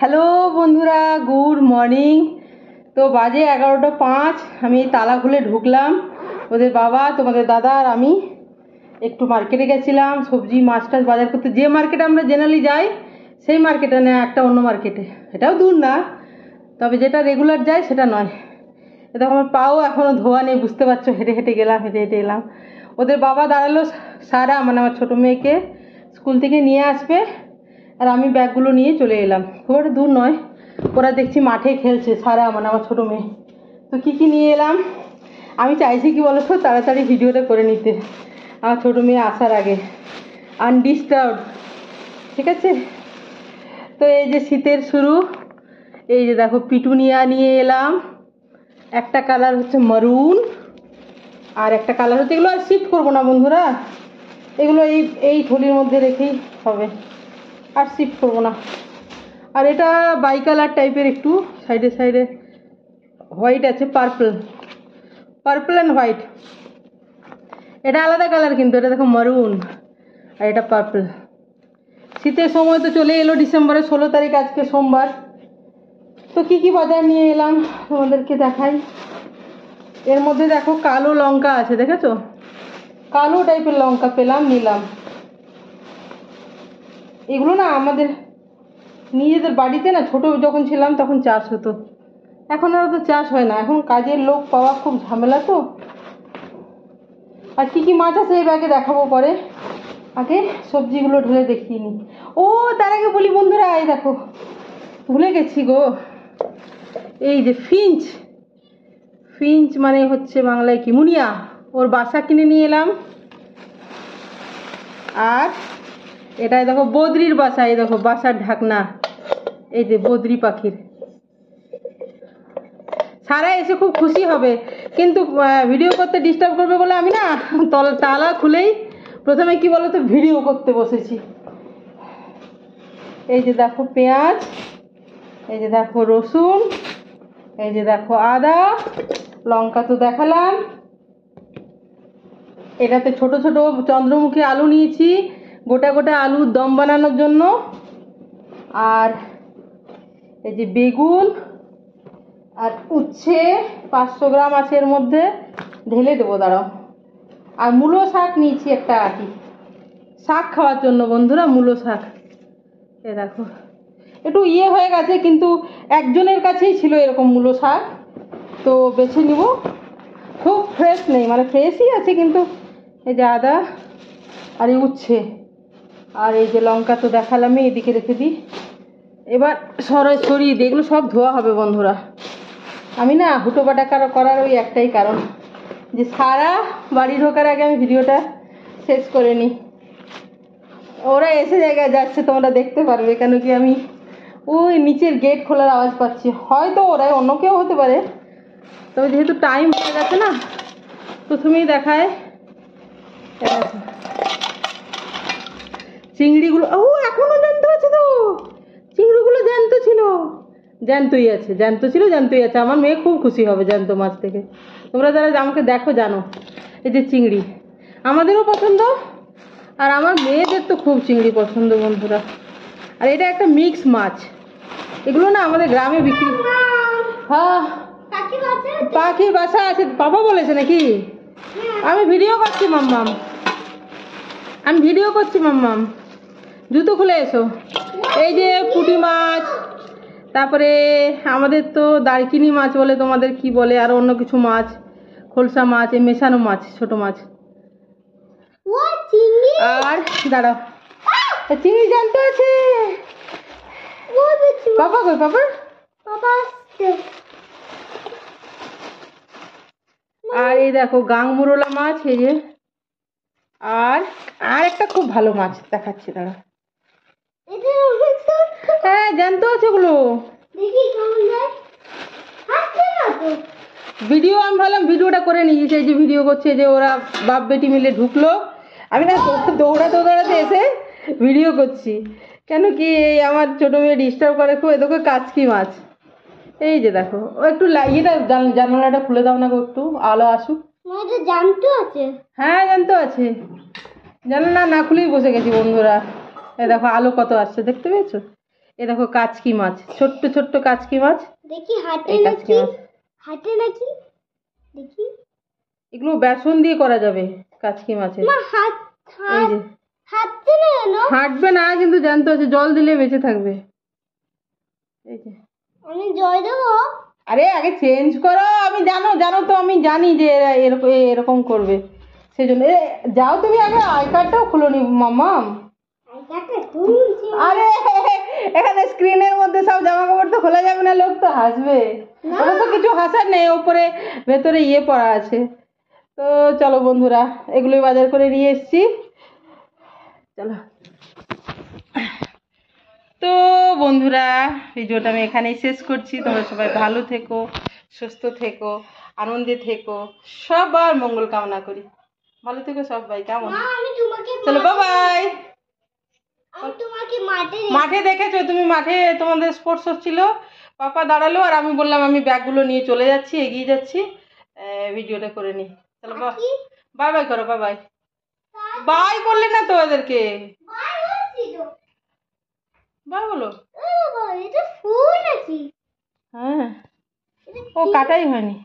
Hello বন্ধুরা, good morning. তো বাজে 11টা 5। আমি তালা খুলে ঢুকলাম। ওদের বাবা, তোমাদের দাদা আর আমি একটু মার্কেটে গেছিলাম সবজি মাছ টাছ বাজার করতে। যে মার্কেটে আমরা জেনারেলি যাই সেই মার্কেটে না, একটা অন্য মার্কেটে। এটাও দূর না, তবে যেটা রেগুলার যায় সেটা নয়। এটা আমার পাও এখনও ধোয়া নেই, বুঝতে পারছো। হেঁটে হেঁটে গেলাম, হেঁটে হেঁটে এলাম। ওদের বাবা দাঁড়ালো সারা, মানে আমার ছোটো মেয়েকে স্কুল থেকে নিয়ে আসবে, আর আমি ব্যাগগুলো নিয়ে চলে এলাম। খুব একটা দূর নয়। ওরা দেখছি মাঠে খেলছে সারা, মানে আমার ছোটো মেয়ে। তো কী কী নিয়ে এলাম, আমি চাইছি কি বলো তো, তাড়াতাড়ি ভিডিওটা করে নিতে আমার ছোটো মেয়ে আসার আগে, আনডিস্টার্ব। ঠিক আছে। তো এই যে শীতের শুরু, এই যে দেখো পিটুনিয়া নিয়ে এলাম। একটা কালার হচ্ছে মারুন, আর একটা কালার হচ্ছে, এগুলো আর শিফট করবো না বন্ধুরা, এগুলো এই থলির মধ্যে রেখেই হবে, আর শিফট করবো না। আর এটা বাই কালার টাইপের, একটু সাইডে সাইডে হোয়াইট আছে, পার্পল অ্যান্ড হোয়াইট। এটা আলাদা কালার, কিন্তু এটা দেখো মারুন, আর এটা পার্পল। শীতের সময় তো চলে এলো, ডিসেম্বরের 16 তারিখ, আজকে সোমবার। তো কী কী বাজার নিয়ে এলাম তোমাদেরকে দেখাই। এর মধ্যে দেখো কালো লঙ্কা আছে, দেখেছো? কালো টাইপের লঙ্কা পেলাম, নিলাম। এগুলো না আমাদের নিজেদের বাড়িতে না, ছোট যখন ছিলাম তখন চাষ হতো। এখন আর তো চাষ হয় না, এখন কাজের লোক পাওয়া খুব ঝামেলা। তো আর কী কী মাছ আছে এই ব্যাগে দেখাবো পরে, আগে সবজিগুলো ঢেলে দেখিয়ে নিই। ও তার আগে বলি বন্ধুরা, এই দেখো ভুলে গেছি গো, এই যে ফিঞ্চ মানে হচ্ছে বাংলায় কি, মুনিয়া, ওর বাসা কিনে নিয়ে এলাম। আর এটাই দেখো বদ্রির বাসা, এই দেখো বাসার ঢাকনা, এই যে বদ্রি পাখির। সারা এসে খুব খুশি হবে, কিন্তু ভিডিও করতে ডিস্টার্ব করবে বলে আমি না তালা খুলেই প্রথমে কি বলো তো ভিডিও করতে বসেছি। এই যে দেখো পেঁয়াজ, এই যে দেখো রসুন, এই যে দেখো আদা, লঙ্কা তো দেখালাম। এটাতে ছোট ছোট চন্দ্রমুখী আলু নিয়েছি, গোটা গোটা আলুর দম বানানোর জন্য। আর এই যে বেগুন, আর উচ্ছে 500 গ্রাম আছে এর মধ্যে, ঢেলে দেবো, দাঁড়াও। আর মূলো শাক নিয়েছি একটা আটি, শাক খাওয়ার জন্য বন্ধুরা, মূলো শাক। এ দেখো একটু হয়ে গেছে, কিন্তু একজনের কাছেই ছিল এরকম মূলো শাক, তো বেছে নিব। খুব ফ্রেশ নেই, মানে ফ্রেশই আছে, কিন্তু এই যে আদা আর এই উচ্ছে, আর এই যে লঙ্কা তো দেখালামই, এদিকে রেখে দিই। এবার সরিয়ে দিই, এগুলো সব ধোয়া হবে বন্ধুরা। আমি না হুটোপাটা করার ওই একটাই কারণ, যে সারা বাড়ি ঢোকার আগে আমি ভিডিওটা শেষ করে নিই। ওরা এসে জায়গায় যাচ্ছে, তোমরা দেখতে পারবে, কেন কি আমি ওই নিচের গেট খোলার আওয়াজ পাচ্ছি। হয়তো ওরাই অন্য কেউ হতে পারে, তবে যেহেতু টাইম হয়ে গেছে না, প্রথমেই দেখায় চিংড়িগুলো। ও এখনো জ্যান্ত আছে তো, চিংড়িগুলো জ্যান্ত ছিল, জ্যান্তই আছে। আমার মেয়ে খুব খুশি হবে জ্যান্ত মাছ থেকে। তোমরা যারা আমাকে দেখো জানো, এই যে চিংড়ি আমাদেরও পছন্দ, আর আমার মেয়েদের তো খুব চিংড়ি পছন্দ বন্ধুরা। আর এটা একটা মিক্স মাছ, এগুলো না আমাদের গ্রামে বিক্রি। হ্যাঁ পাখির বাসা আছে, বাবা বলেছে নাকি? আমি ভিডিও করছি মাম্মাম, জুতো খুলে এসো। এই যে পুঁটি মাছ, তারপরে আমাদের তো দারকিনি মাছ বলে, তোমাদের কি বলে, আর অন্য কিছু মাছ, খোলসা মাছ, এই মেশানো মাছ, ছোট মাছ। আর দাঁড়াও, চিংড়ি জ্যান্ত আছে। পাপা কই, পাপা? আর এই দেখো গাংমুরলা মাছ, এই যে। আর একটা খুব ভালো মাছ দেখাচ্ছি, দাঁড়া। হ্যাঁ জ্যান্ত আছে ওগুলো। ভিডিও আমি ভাবলাম ভিডিওটা করে নিয়েছি, এই যে ভিডিও করছে, যে ওরা বাপ বেটি মিলে ঢুকলো, আমি না দৌড়াতে এসে ভিডিও করছি, কেন কি এই আমার ছোটো মেয়ে ডিস্টার্ব করে খুব। এ দেখো কাচকি মাছ, এই যে দেখো। ও একটু জানালাটা খুলে দাও না গো, একটু আলো আসুক। হ্যাঁ জ্যান্ত আছে, জানালা না খুলেই বসে গেছি বন্ধুরা। এই দেখো আলো কত আসছে, দেখতে পেয়েছো? এ দেখো কাচকি মাছ, ছোট্ট ছোট্ট কাচকি মাছ। দেখি হাতে এই কাচকি নাকি, মাছ হাতে নাকি, দেখি এগুলো বেসন দিয়ে করা যাবে কাচকি মাছের। মা হাত এই হাত যে হাতে না কেন? হাঁটবে না কিন্তু জানতে হচ্ছে জল দিলে বেঁচে থাকবে। এই যে আমি জল দেবো? আরে আগে চেঞ্জ করো, আমি জানো জানো তো, আমি জানি যে এরা এরকম এরকম করবে, সেই জন্য যাও তুমি আগে আই কার্ডটাও খুলো নি মামাম। আরে এখানে স্ক্রিনের মধ্যে সব জামা কাপড় তো খোলা যাবে না, লোক তো হাসবে। অবশ্য কিছু হাসার নেই, ওপরে ভেতরে ইয়ে পড়া আছে। তো চলো বন্ধুরা, এগুলোই বাজার করে নিয়ে এসেছি, চলো। তো বন্ধুরা, ভিডিওটা আমি এখানেই শেষ করছি। তোমরা সবাই ভালো থেকো, সুস্থ থেকো, আনন্দে থেকো, সবার মঙ্গল কামনা করি। ভালো থেকো সবাই, কেমন? চলো বাই। মাঠে দেখেছো তুমি? মাঠে তোমাদের স্পোর্টস হচ্ছিল, পাপা দাঁড়ালো আর আমি বললাম আমি ব্যাগগুলো নিয়ে চলে যাচ্ছি, এগিয়ে যাচ্ছি, ভিডিওটা করে নিই। চলো বাই বাই করো, বাই বাই। বাই করলে না তো ওদেরকে, বাই বলো। এটা ফুল নাকি? হ্যাঁ, ও কাটাই হয়নি।